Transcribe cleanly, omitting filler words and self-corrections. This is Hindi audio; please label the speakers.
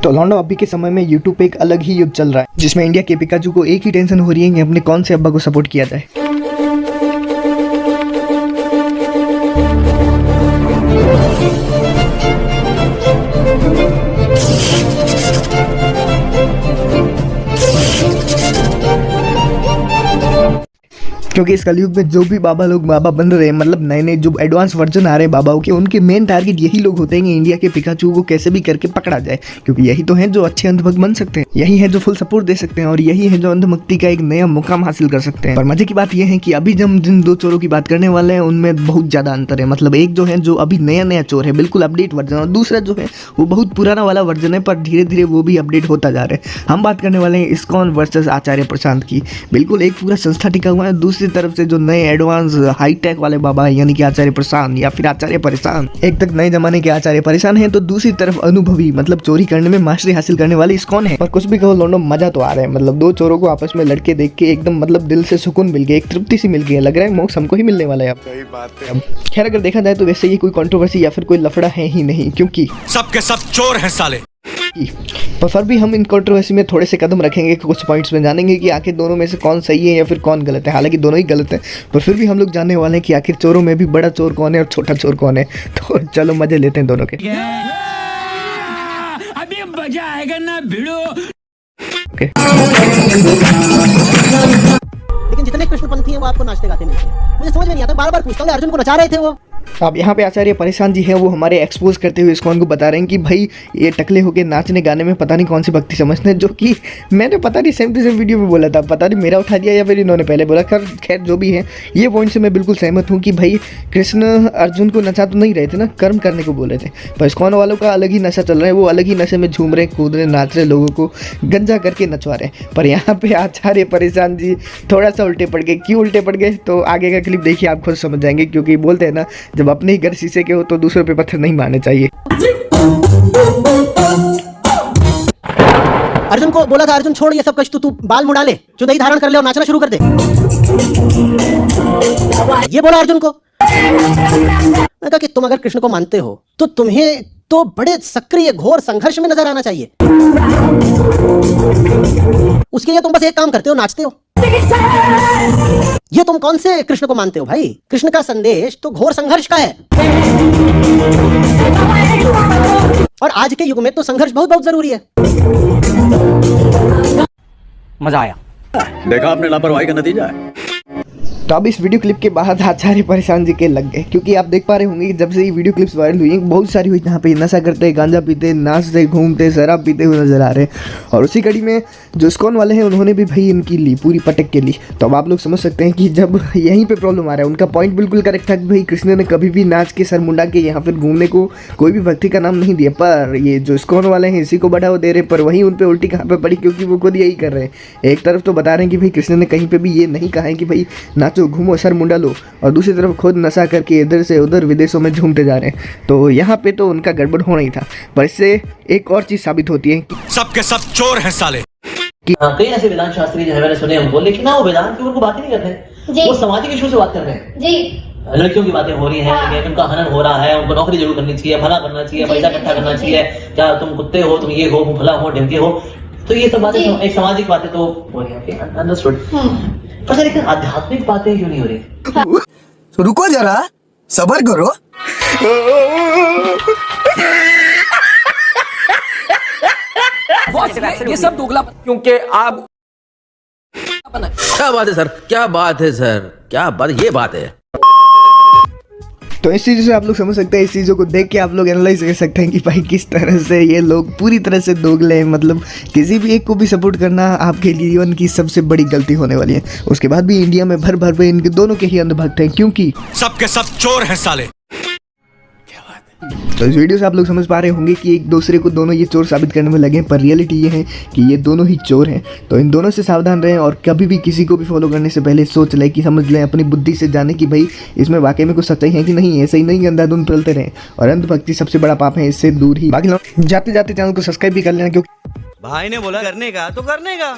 Speaker 1: तो लौंडो अभी के समय में यूट्यूब पे एक अलग ही युग चल रहा है, जिसमें इंडिया के पिकाचू को एक ही टेंशन हो रही है कि अपने कौन से अब्बा को सपोर्ट किया जाए। क्योंकि इस कलयुग में जो भी बाबा लोग बाबा बन रहे हैं, मतलब नए नए जो एडवांस वर्जन आ रहे हैं बाबाओं के, उनके मेन टारगेट यही लोग होते हैं कि इंडिया के पिकाचू को कैसे भी करके पकड़ा जाए, क्योंकि यही तो हैं जो अच्छे अंधभक्त बन सकते हैं, यही है जो फुल सपोर्ट दे सकते हैं, और यही है जो अंधभक्ति का एक नया मुकाम हासिल कर सकते हैं। पर मजे की बात यह है कि अभी जब हम जिन दो चोरों की बात करने वाले हैं उनमें बहुत ज्यादा अंतर है। मतलब एक जो है जो अभी नया नया चोर है, बिल्कुल अपडेट वर्जन, और दूसरा जो है वो बहुत पुराना वाला वर्जन है, पर धीरे धीरे वो भी अपडेट होता जा रहा है। हम बात करने वाले हैं इस्कॉन वर्सेस आचार्य प्रशांत की। बिल्कुल एक पूरा संस्था टिका हुआ है, दूसरी तरफ से जो नए एडवांस हाईटेक वाले बाबा यानी कि आचार्य प्रशांत या फिर आचार्य परेशान, एक तक नए जमाने के आचार्य परेशान है, तो दूसरी तरफ अनुभवी मतलब चोरी करने में मास्टरी हासिल करने वाले इस्कॉन है। और कुछ भी कहो लोंडो, मजा तो आ रहा है। मतलब दो चोरों को आपस में लड़के देख के एकदम मतलब दिल से सुकून मिल गया, एक तृप्ति सी मिल गई है। लग रहा है मोक्ष हमको ही मिलने वाला है अब। सही बात है। खैर अगर देखा जाए तो वैसे ये कोई कंट्रोवर्सी या फिर कोई लफड़ा है ही नहीं, क्योंकि
Speaker 2: सबके सब चोर हैं साले।
Speaker 1: पर फिर भी हम इन कंट्रोवर्सी में थोड़े से कदम रखेंगे, कुछ पॉइंट्स में जानेंगे कि आखिर दोनों में से कौन सही है या फिर कौन गलत है। हालांकि दोनों ही गलत है, पर फिर भी हम लोग जानने वाले हैं कि आखिर चोरों में भी बड़ा चोर कौन है और छोटा चोर कौन है। तो चलो मजे लेते हैं दोनों के।
Speaker 3: अभी मजा आएगा ना भिड़ो।
Speaker 4: लेकिन जितने कृष्णपंथी हैं वो आपको नाचते गाते मिलते हैं। मुझे समझ में नहीं आता, बार बार पूछता हूँ अर्जुन को नचा रहे थे वो।
Speaker 1: अब यहाँ पे आचार्य परेशान जी हैं, वो हमारे एक्सपोज करते हुए इस्कॉन को बता रहे हैं कि भाई ये टकले होके नाचने गाने में पता नहीं कौन सी भक्ति समझते हैं, जो कि मैंने पता नहीं सेम टू सेम वीडियो में बोला था, पता नहीं मेरा उठा दिया या फिर इन्होंने पहले बोला। खैर जो भी है, ये पॉइंट से मैं बिल्कुल सहमत हूँ कि भाई कृष्ण अर्जुन को नचा तो नहीं रहे थे ना, कर्म करने को बोले थे। पर इस्कॉन वालों का अलग ही नशा चल रहा है, वो अलग ही नशे में झूम रहे, कूद रहे, नाच रहे, लोगों को गंजा करके नचवा रहे हैं। पर यहाँ पे आचार्य परेशान जी थोड़ा सा उल्टे पड़ गए। क्यों उल्टे पड़ गए तो आगे का क्लिप देखिए, आप खुद समझ जाएंगे। क्योंकि बोलते हैं ना, जब अपने ही घर शीशे के हो तो दूसरों पे पत्थर नहीं मारने चाहिए।
Speaker 4: अर्जुन को बोला था, अर्जुन छोड़ ये सब कष्ट, तू बाल मुड़ा ले, चुदई धारण कर ले और नाचना शुरू कर दे। ये बोला अर्जुन को। मैं कहा कि तुम अगर कृष्ण को मानते हो तो तुम्हें तो बड़े सक्रिय घोर संघर्ष में नजर आना चाहिए। उसके लिए तुम बस एक काम करते हो, नाचते हो। ये तुम कौन से कृष्ण को मानते हो भाई? कृष्ण का संदेश तो घोर संघर्ष का है, और आज के युग में तो संघर्ष बहुत बहुत जरूरी है।
Speaker 3: मजा आया।
Speaker 2: देखा आपने लापरवाही का नतीजा है।
Speaker 1: तो अब इस वीडियो क्लिप के बाद आचार्य परेशान जी के लग गए, क्योंकि आप देख पा रहे होंगे कि जब से ये वीडियो क्लिप्स वायरल हुई हैं, बहुत सारी हुई जहाँ पे नशा करते, गांजा पीते, नाचते, घूमते, शराब पीते हुए नजर आ रहे हैं। और उसी कड़ी में जो इस्कॉन वाले हैं उन्होंने भी भाई इनकी ली, पूरी पटक के ली। तो अब आप लोग समझ सकते हैं कि जब यहीं पर प्रॉब्लम आ रहा है। उनका पॉइंट बिल्कुल करेक्ट था कि भाई कृष्ण ने कभी भी नाच के सर मुंडा के यहाँ फिर घूमने को कोई भी भक्ति का नाम नहीं दिया। पर ये जो इस्कॉन वाले हैं इसी को बढ़ावा दे रहे, पर वहीं उन पर उल्टी कहाँ पर पड़ी, क्योंकि वो खुद यही कर रहे हैं। एक तरफ तो बता रहे हैं कि भाई कृष्ण ने कहीं पर भी ये नहीं कहा है कि भाई नाचो घूमो सर मुंडा लो, और दूसरी तरफ खुद नशा करके इधर से उधर विदेशों में झूमते जा रहे हैं। तो यहाँ पे तो उनका गड़बड़ होना ही था। पर इससे एक और चीज साबित होती है कि
Speaker 2: सबके सब चोर हैं साले।
Speaker 5: कई ऐसे वेदांत शास्त्री जो है मैंने सुने हमको, लेकिन ना वो वेदांत की उनको बातें नहीं करते, वो सामाजिक इशू से बात कर रहे हैं जी। लड़कियों की बातें हो रही हैं, उनका हनन हो रहा है, उनको नौकरी जरूर करनी चाहिए, भला करना चाहिए, पैसा इकट्ठा करना चाहिए, क्या तुम कुत्ते हो, तुम ये हो, भला हो, ढंके हो। तो ये सब बातें एक सामाजिक बातें तो हो रही है, अंडरस्टूड। पर लेकिन आध्यात्मिक बातें क्यों नहीं हो रही?
Speaker 6: तो रुको जरा, सब्र करो।
Speaker 3: ये सब दोगला, क्योंकि आप
Speaker 7: क्या बात है सर, क्या बात है सर, क्या बात, ये बात है।
Speaker 1: तो इस चीज़ से आप लोग समझ सकते हैं, इस चीज़ों को देख के आप लोग एनालाइज कर सकते हैं कि भाई किस तरह से ये लोग पूरी तरह से दोगले हैं। मतलब किसी भी एक को भी सपोर्ट करना आपके जीवन की सबसे बड़ी गलती होने वाली है। उसके बाद भी इंडिया में भर भर पे इनके दोनों के ही अंधभक्त हैं, क्योंकि
Speaker 2: सबके सब चोर हैं साले।
Speaker 1: तो इस वीडियो से आप लोग समझ पा रहे होंगे कि एक दूसरे को दोनों ये चोर साबित करने में लगे हैं, पर रियलिटी ये है कि ये दोनों ही चोर हैं। तो इन दोनों से सावधान रहें, और कभी भी किसी को भी फॉलो करने से पहले सोच लें कि समझ लें, अपनी बुद्धि से जाने कि भाई इसमें वाकई में कुछ सच्चाई है कि नहीं। ऐसे ही नहीं अंधाधुंध चलते रहें, और अंधभक्ति सबसे बड़ा पाप है, इससे दूर ही। बाकी जाते जाते चैनल को सब्सक्राइब भी कर लेना, क्योंकि
Speaker 8: भाई ने बोला करने का तो करने का।